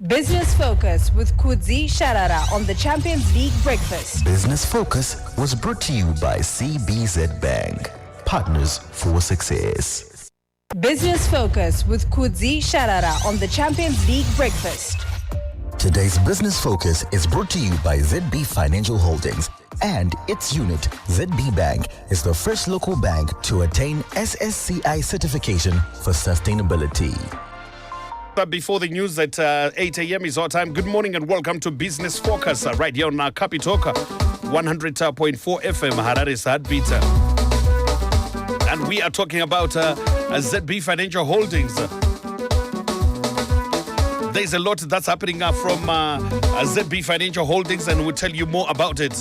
Business Focus with Kudzi, Sharara on the Champions League breakfast. Business Focus was brought to you by CBZ Bank. Partners for success. Business Focus with Kudzi, Sharara on the Champions League breakfast. Today's Business Focus is brought to you by ZB Financial Holdings. And its unit, ZB Bank, is the first local bank to attain SSCI certification for sustainability. Before the news at 8 a.m. is our time. Good morning and welcome to Business Focus right here on Kapi Talk 100.4 FM, Harare's heartbeat. And we are talking about ZB Financial Holdings. There's a lot that's happening from ZB Financial Holdings, and we'll tell you more about it.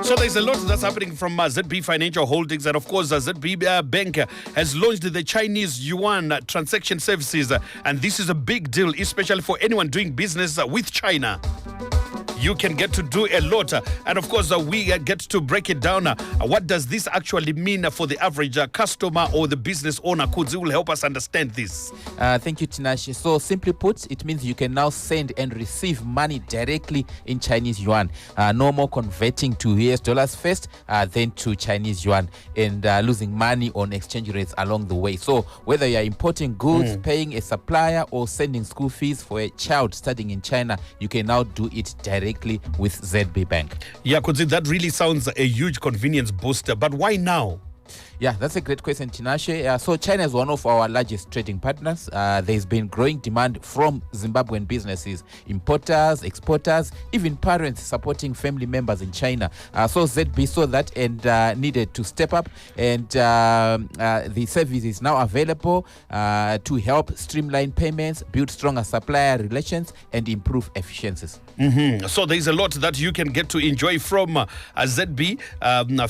So there's a lot that's happening from ZB Financial Holdings, and of course ZB Bank has launched the Chinese yuan transaction services, and this is a big deal, especially for anyone doing business with China. You can get to do a lot. And of course, we get to break it down. What does this actually mean for the average customer or the business owner? Kudzi will help us understand this. Thank you, Tinashe. So simply put, it means you can now send and receive money directly in Chinese yuan. No more converting to US dollars first, then to Chinese yuan, and losing money on exchange rates along the way. So whether you are importing goods, paying a supplier, or sending school fees for a child studying in China, you can now do it directly with ZB Bank. Yeah, Kudzi, that really sounds a huge convenience booster, but why now? Yeah, that's a great question, Tinashe. So China is one of our largest trading partners. There's been growing demand from Zimbabwean businesses, importers, exporters, even parents supporting family members in China. So ZB saw that and needed to step up, and the service is now available to help streamline payments, build stronger supplier relations, and improve efficiencies. So there's a lot that you can get to enjoy from ZB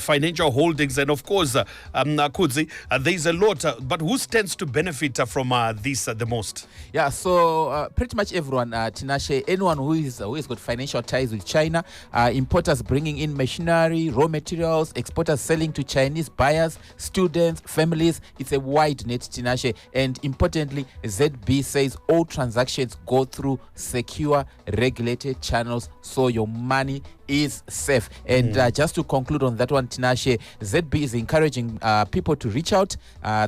Financial Holdings, and of course, Kudzi, there's a lot, but who stands to benefit from this the most? Yeah, so pretty much everyone, Tinashe, anyone who has got financial ties with China, importers bringing in machinery, raw materials, exporters selling to Chinese buyers, students, families. It's a wide net, Tinashe, and importantly, ZB says all transactions go through secure, regulated channels, so your money is safe. And just to conclude on that one, Tinashe, ZB is encouraging people to reach out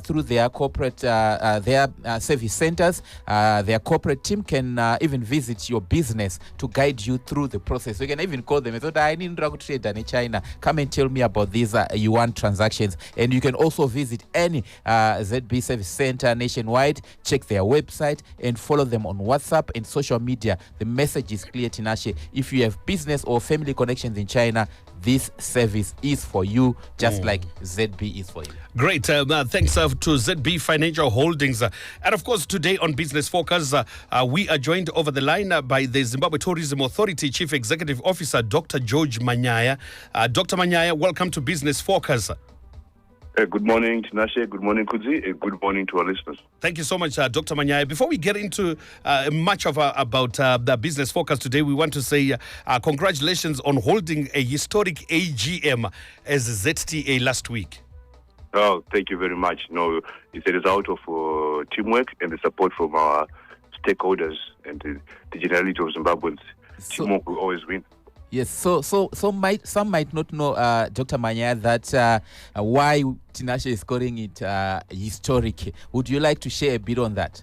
through their corporate, their service centers. Their corporate team can even visit your business to guide you through the process. You can even call them and say, I need to trade in China. Come and tell me about these yuan transactions. And you can also visit any ZB service center nationwide, check their website, and follow them on WhatsApp and social media. The message is clear, Tinashe. If you have business or family connections in China, this service is for you, just like ZB is for you. Great. Thanks to ZB Financial Holdings. And of course, today on Business Focus, we are joined over the line by the Zimbabwe Tourism Authority Chief Executive Officer, Dr. George Manyaya. Dr. Manyaya, welcome to Business Focus. Good morning, Tinashe. Good morning, Kudzi. Good morning to our listeners. Thank you so much, Dr. Manyaya. Before we get into much of about the Business Focus today, we want to say congratulations on holding a historic AGM as ZTA last week. Oh, thank you very much. No, it's a result of teamwork and the support from our stakeholders and the generality of Zimbabweans. Teamwork will always win. Yes, so some might not know, Dr. Manyaya, that why Tinashe is calling it historic. Would you like to share a bit on that?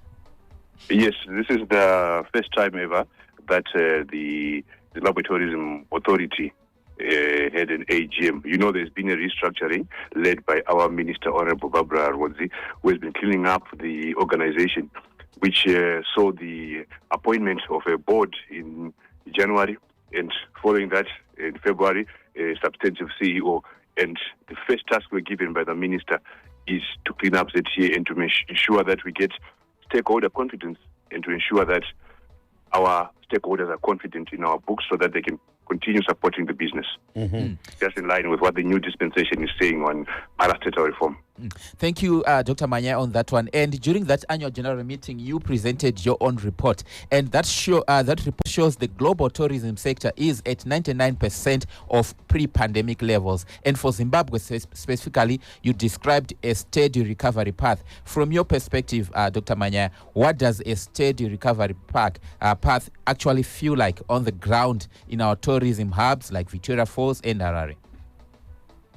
Yes, this is the first time ever that the Zimbabwe Tourism Authority had an AGM. You know, there's been a restructuring led by our Minister, Honorable Barbara Rodzi, who has been cleaning up the organization, which saw the appointment of a board in January, and following that, in February, a substantive CEO. And the first task we're given by the minister is to clean up ZTA and to ensure that we get stakeholder confidence and to ensure that our stakeholders are confident in our books so that they can continue supporting the business. Just in line with what the new dispensation is saying on parastatal reform. Thank you, Dr. Manyaya, on that one. And during that annual general meeting, you presented your own report, and that report shows the global tourism sector is at 99% of pre-pandemic levels. And for Zimbabwe specifically, you described a steady recovery path. From your perspective, Dr. Manyaya, what does a steady recovery path actually feel like on the ground in our tourism hubs like Victoria Falls and Harare?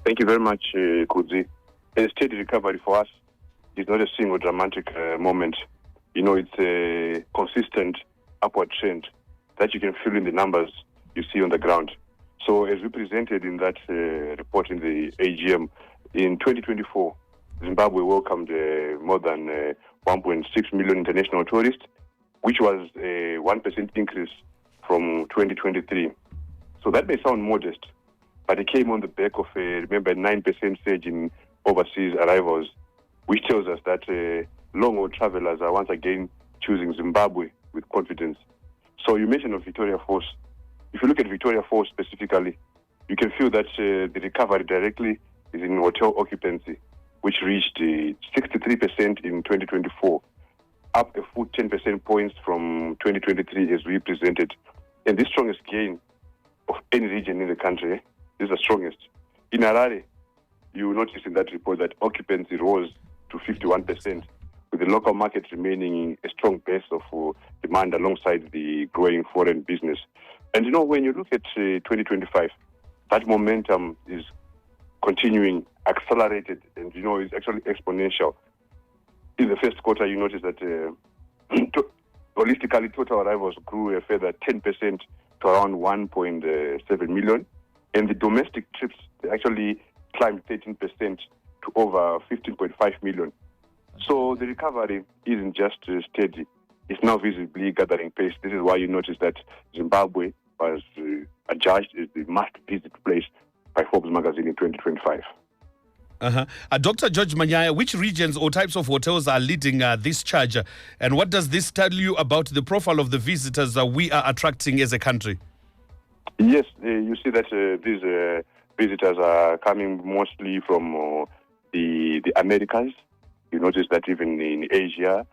Thank you very much, Kudzi. A steady recovery for us is not a single dramatic moment. It's a consistent upward trend that you can feel in the numbers you see on the ground. So as we presented in that report in the AGM, in 2024, Zimbabwe welcomed more than 1.6 million international tourists, which was a 1% increase from 2023. So that may sound modest, but it came on the back of, remember, 9% surge in overseas arrivals, which tells us that long-haul travelers are once again choosing Zimbabwe with confidence. So you mentioned of Victoria Falls. If you look at Victoria Falls specifically, you can feel that the recovery directly is in hotel occupancy, which reached 63% in 2024, up a full 10% points from 2023 as we presented. And the strongest gain of any region in the country is the strongest. In Harare, you notice in that report that occupancy rose to 51%, with the local market remaining a strong base of demand alongside the growing foreign business. And when you look at 2025, that momentum is continuing, accelerated, and is actually exponential. In the first quarter, you notice that holistically total arrivals grew a further 10% to around 1.7 million, and the domestic trips actually climbed 13% to over 15.5 million. So the recovery isn't just steady, it's now visibly gathering pace. This is why you notice that Zimbabwe was adjudged as the must-visit place by Forbes magazine in 2025. Dr. George Manyaya, which regions or types of hotels are leading this charge? And what does this tell you about the profile of the visitors we are attracting as a country? Yes, you see that these visitors are coming mostly from the Americas. You notice that even in Asia.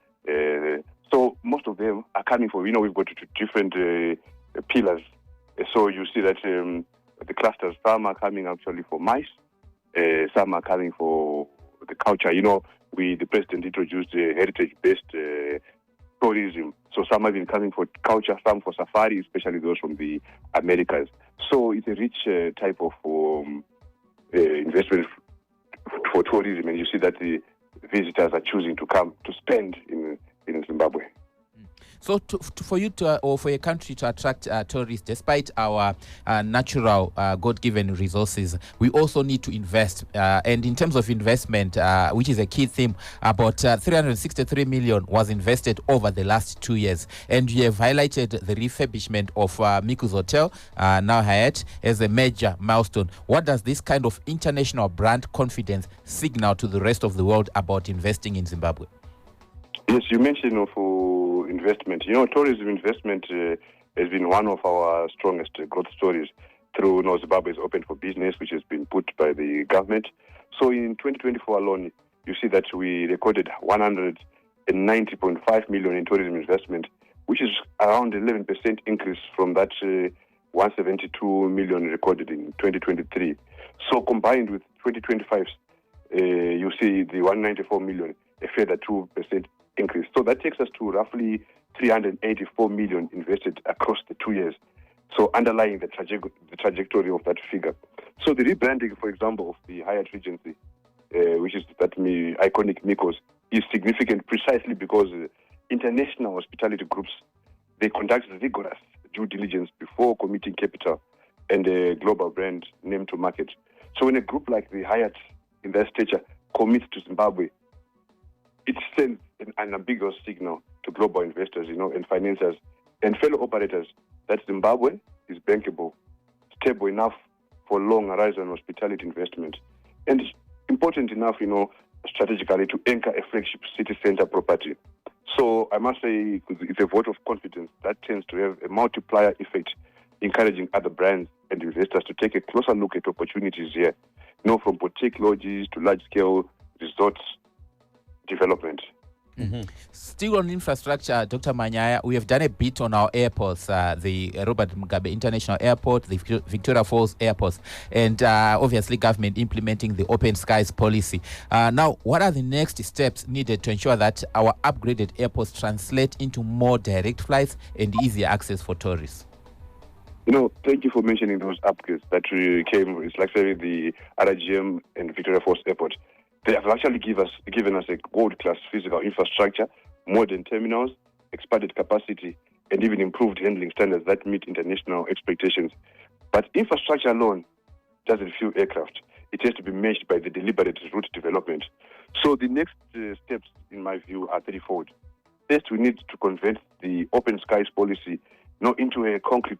So most of them are coming for, we've got different pillars. So you see that the clusters, some are coming actually for mice, some are coming for the culture. The president introduced heritage-based tourism. So some have been coming for culture, some for safari, especially those from the Americas. So it's a rich type of investment for tourism, and you see that the visitors are choosing to come to spend in Zimbabwe. So for you to, or for a country to attract tourists, despite our natural God-given resources, we also need to invest. And in terms of investment, which is a key theme, about 363 million was invested over the last 2 years. And you have highlighted the refurbishment of Miku's Hotel, now Hyatt, as a major milestone. What does this kind of international brand confidence signal to the rest of the world about investing in Zimbabwe? Yes, you mentioned of investment. Tourism investment has been one of our strongest growth stories through Zimbabwe is open for business, which has been put by the government. So in 2024 alone, you see that we recorded 190.5 million in tourism investment, which is around 11% increase from that 172 million recorded in 2023. So combined with 2025, you see the 194 million, a further 2% increase. So that takes us to roughly 384 million invested across the 2 years. So underlying the trajectory of that figure. So the rebranding, for example, of the Hyatt Regency, which is that iconic Miko's, is significant precisely because international hospitality groups, they conduct rigorous due diligence before committing capital and a global brand name to market. So when a group like the Hyatt in that stature commits to Zimbabwe, it sends an unambiguous signal to global investors, and financiers and fellow operators that Zimbabwe is bankable, stable enough for long horizon hospitality investment, and important enough, strategically to anchor a flagship city center property. So I must say it's a vote of confidence that tends to have a multiplier effect, encouraging other brands and investors to take a closer look at opportunities here, from boutique lodges to large-scale resort development. Still on infrastructure, Dr. Manyaya, we have done a bit on our airports, the Robert Mugabe International Airport, the Victoria Falls Airports, and obviously government implementing the open skies policy. Now, what are the next steps needed to ensure that our upgraded airports translate into more direct flights and easier access for tourists? Thank you for mentioning those upgrades that came. It's like say the RGM and Victoria Falls Airport. They have actually given us a world-class physical infrastructure, modern terminals, expanded capacity, and even improved handling standards that meet international expectations. But infrastructure alone doesn't fuel aircraft. It has to be matched by the deliberate route development. So the next steps, in my view, are threefold. First, we need to convert the open skies policy into a concrete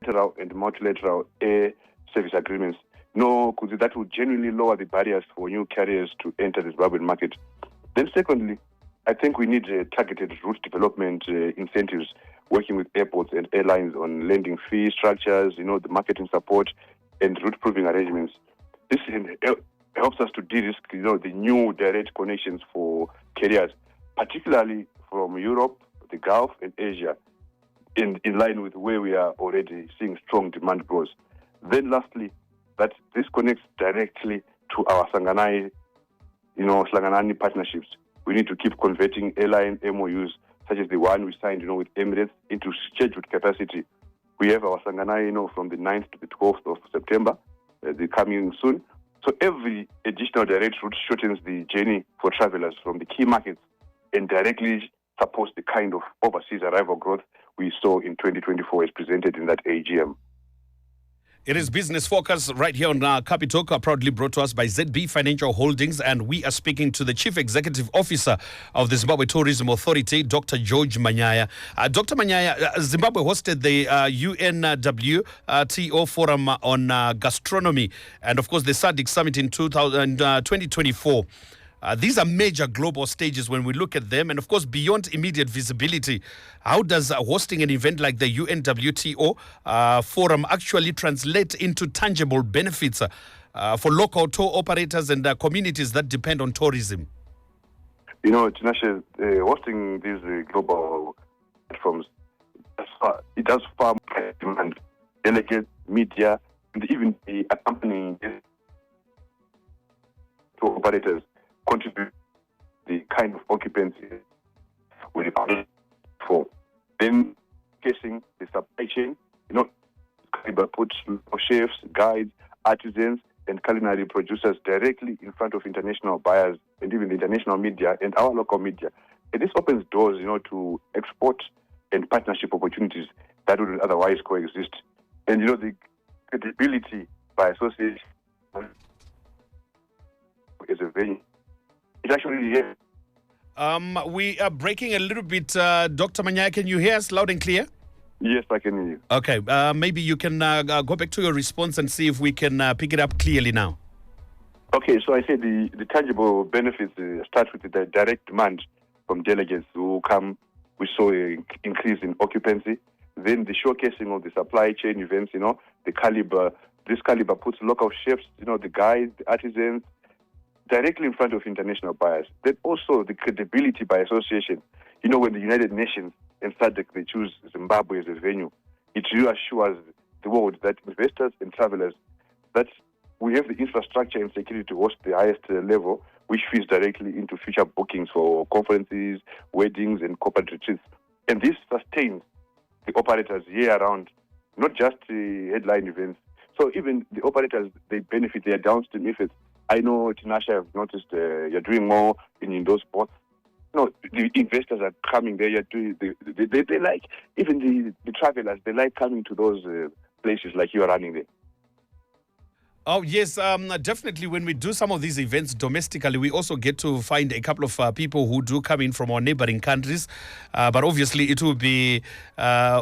bilateral and multilateral air service agreements. Kudzi, that would genuinely lower the barriers for new carriers to enter the Zimbabwean market. Then secondly, I think we need targeted route development incentives, working with airports and airlines on lending fee structures, the marketing support and route proving arrangements. This helps us to de-risk, the new direct connections for carriers, particularly from Europe, the Gulf and Asia, in line with where we are already seeing strong demand growth. Then lastly, that this connects directly to our Slanganani partnerships. We need to keep converting airline MOUs, such as the one we signed, with Emirates, into scheduled capacity. We have our Slanganani, from the 9th to the 12th of September. They're coming soon. So every additional direct route shortens the journey for travelers from the key markets and directly supports the kind of overseas arrival growth we saw in 2024 as presented in that AGM. It is Business Focus right here on Capitalk, proudly brought to us by ZB Financial Holdings, and we are speaking to the Chief Executive Officer of the Zimbabwe Tourism Authority, Dr. George Manyaya. Dr. Manyaya, Zimbabwe hosted the UNWTO Forum on Gastronomy and, of course, the SADC Summit in 2024. These are major global stages when we look at them. And of course, beyond immediate visibility, how does hosting an event like the UNWTO forum actually translate into tangible benefits for local tour operators and communities that depend on tourism? Tinashe, hosting these global platforms, it does far more demand. Delegates, media, and even the accompanying tour operators contribute the kind of occupancy we require for. Then, casing the supply chain, put chefs, guides, artisans, and culinary producers directly in front of international buyers and even the international media and our local media. And this opens doors, to export and partnership opportunities that would otherwise coexist. And, the credibility by association is a very actually, we are breaking a little bit. Dr. Manyaya, can you hear us loud and clear? Yes, I can hear you. Okay, maybe you can go back to your response and see if we can pick it up clearly now. Okay, so I say the tangible benefits start with the direct demand from delegates who come. We saw an increase in occupancy. Then the showcasing of the supply chain events, the caliber. This caliber puts local chefs, the guides, the artisans, directly in front of international buyers. Then also the credibility by association. When the United Nations and SADC, they choose Zimbabwe as a venue, it reassures the world that investors and travelers that we have the infrastructure and security to host the highest level, which feeds directly into future bookings for conferences, weddings, and corporate retreats. And this sustains the operators year-round, not just headline events. So even the operators, they benefit their downstream efforts. I know, Tinashe, I've noticed you're doing more in those spots. The investors are coming there. You're doing, they like, even the travelers, they like coming to those places like you are running there. Oh, yes, definitely. When we do some of these events domestically, we also get to find a couple of people who do come in from our neighboring countries. But obviously, it will be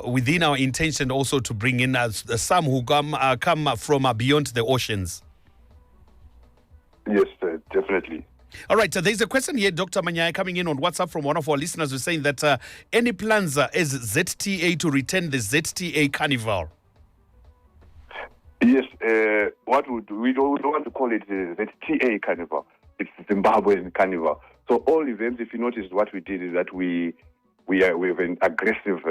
within our intention also to bring in some who come from beyond the oceans. Yes, definitely. All right, there's a question here, Dr. Manyaya, coming in on WhatsApp from one of our listeners who's saying that any plans as ZTA to return the ZTA Carnival? Yes, we don't want to call it ZTA Carnival. It's Zimbabwean Carnival. So all events, if you notice, what we did is that we have an aggressive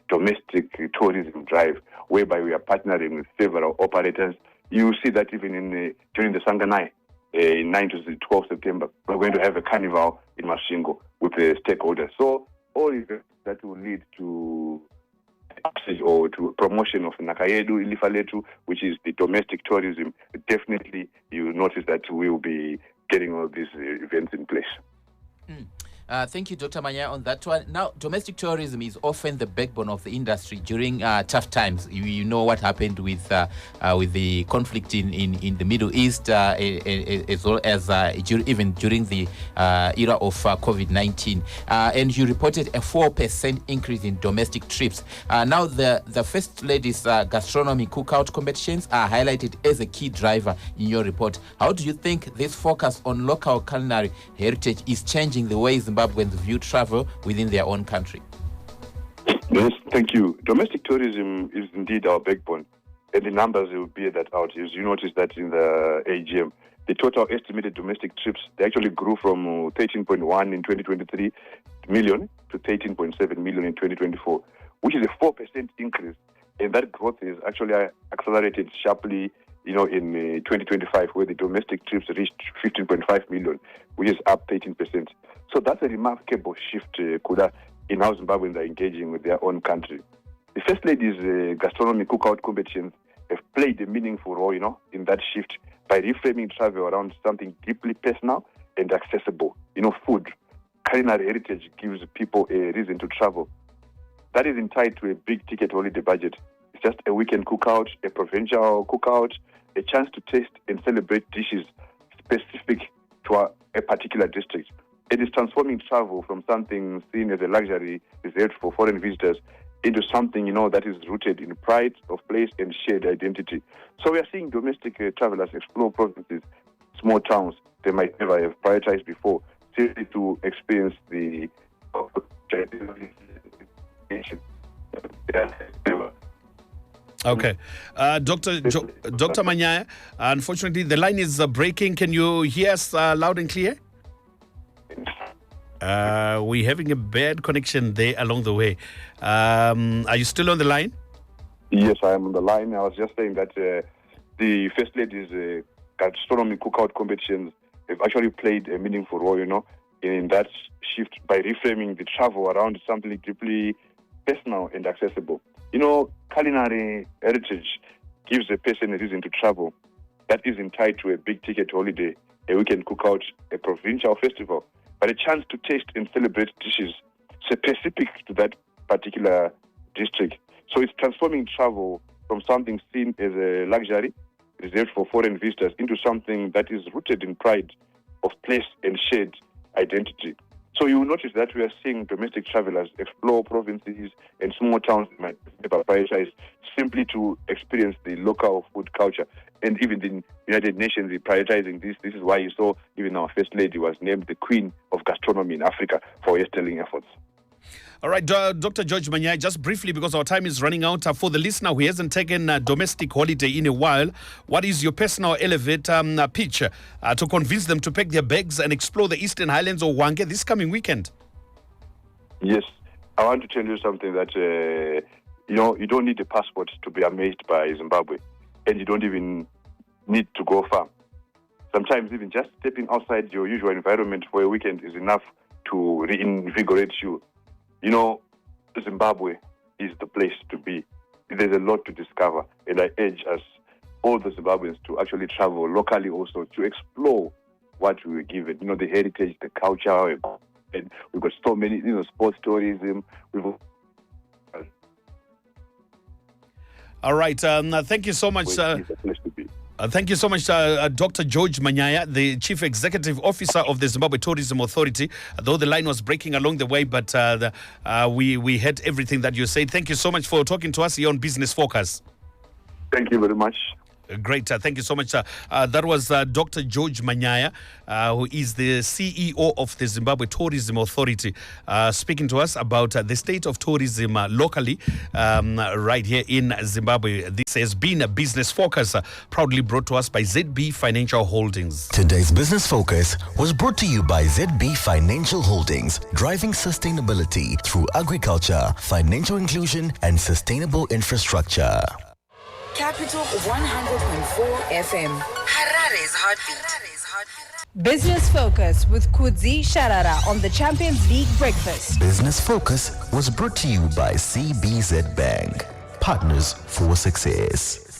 domestic tourism drive, whereby we are partnering with several operators. You see that even during the Sanganai, in 9 to 12 September, we're going to have a carnival in Masvingo with the stakeholders. So all events that will lead to upstage or to promotion of Nakayedu, Ilifaletu, which is the domestic tourism, definitely you will notice that we will be getting all these events in place. Thank you, Dr. Manyaya, on that one. Now, domestic tourism is often the backbone of the industry during tough times. You know what happened with the conflict in the Middle East, as well as even during the era of COVID-19. And you reported a 4% increase in domestic trips. Now, the First Lady's gastronomy cookout competitions are highlighted as a key driver in your report. How do you think this focus on local culinary heritage is changing the way Zimbabweans view travel within their own country? Yes, thank you. Domestic tourism is indeed our backbone, and the numbers will bear that out. As you notice that in the AGM, the total estimated domestic trips, they actually grew from 13.1 in 2023 million to 13.7 million in 2024, which is a 4% increase. And that growth is actually accelerated sharply, in 2025, where the domestic trips reached 15.5 million, which is up 13%. So that's a remarkable shift, Kuda, in how Zimbabweans are engaging with their own country. The First Lady's gastronomy cookout competitions have played a meaningful role, in that shift by reframing travel around something deeply personal and accessible. Food, culinary heritage gives people a reason to travel. That isn't tied to a big ticket holiday budget. It's just a weekend cookout, a provincial cookout, a chance to taste and celebrate dishes specific to a particular district. It is transforming travel from something seen as a luxury reserved for foreign visitors into something, that is rooted in pride of place and shared identity. So we are seeing domestic travelers explore provinces, small towns they might never have prioritized before, simply to experience the Okay. Dr. Manyaya, unfortunately, the line is breaking. Can you hear us loud and clear? We're having a bad connection there along the way. Are you still on the line? Yes, I am on the line. I was just saying that the First Lady's gastronomy cookout competitions have actually played a meaningful role, in that shift by reframing the travel around something deeply personal and accessible. Culinary heritage gives a person a reason to travel that isn't tied to a big ticket holiday, a weekend cookout, a provincial festival, but a chance to taste and celebrate dishes specific to that particular district. So it's transforming travel from something seen as a luxury reserved for foreign visitors into something that is rooted in pride of place and shared identity. So you will notice that we are seeing domestic travelers explore provinces and small towns that might never prioritize simply to experience the local food culture. And even the United Nations is prioritizing this. This is why you saw even our First Lady was named the Queen of Gastronomy in Africa for her sterling efforts. All right, Dr. George Manyaya, just briefly, because our time is running out, for the listener who hasn't taken a domestic holiday in a while, what is your personal elevator pitch to convince them to pack their bags and explore the Eastern Highlands or Hwange this coming weekend? Yes, I want to tell you something that, you don't need a passport to be amazed by Zimbabwe, and you don't even need to go far. Sometimes even just stepping outside your usual environment for a weekend is enough to reinvigorate you. Zimbabwe is the place to be. There's a lot to discover, and I urge us, all the Zimbabweans, to actually travel locally also to explore what we were given. The heritage, the culture, and we've got so many, sports tourism. All right, thank you so much. It's a place to be. Thank you so much, Dr. George Manyaya, the Chief Executive Officer of the Zimbabwe Tourism Authority. Though the line was breaking along the way, but we heard everything that you said. Thank you so much for talking to us here on Business Focus. Thank you very much. Great. Thank you so much. That was Dr. George Manyaya, who is the CEO of the Zimbabwe Tourism Authority, speaking to us about the state of tourism locally right here in Zimbabwe. This has been a Business Focus, proudly brought to us by ZB Financial Holdings. Today's Business Focus was brought to you by ZB Financial Holdings, driving sustainability through agriculture, financial inclusion, and sustainable infrastructure. Capital 100.4 FM. Harare's heartbeat. Business Focus with Kudzi, Sharara on the Champions League breakfast. Business Focus was brought to you by CBZ Bank, partners for success.